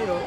kayo.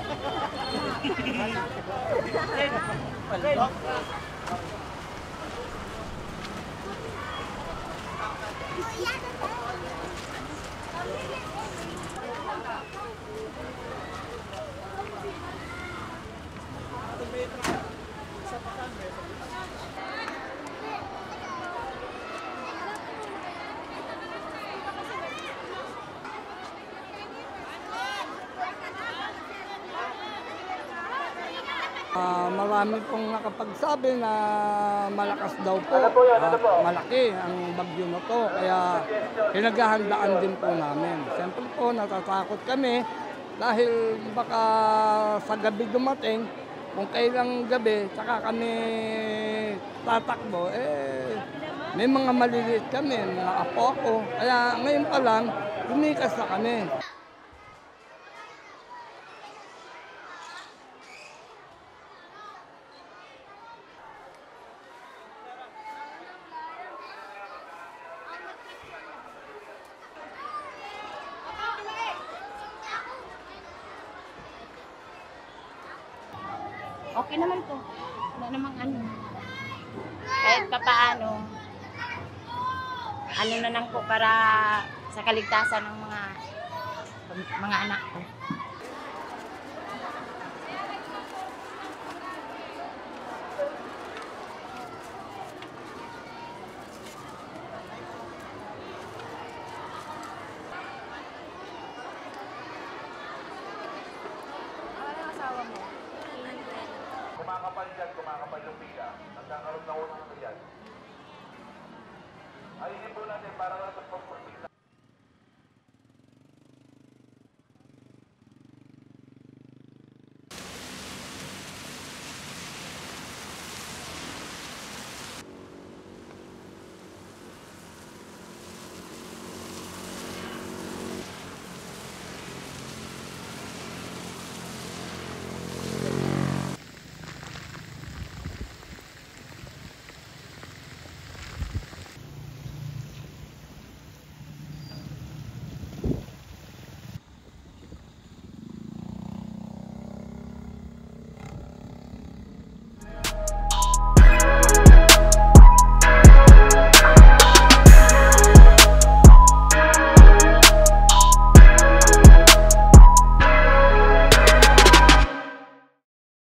Marami pong nakapagsabi na malakas daw po at malaki ang bagyo na to. Kaya pinaghahandaan din po namin. Siyempre po natatakot kami dahil baka sa gabi dumating, kung kailang gabi, saka kami tatakbo, may mga maliliit kami, mga apo ko. Kaya ngayon pa lang, lumikas na kami. Okay naman po. Wala namang ano. Kahit papaano, ano na lang po para sa kaligtasan ng mga anak ko. Kumakapal yung pila. Nagkakaroon na unang yan. Ayusin po natin para sa pagpapita.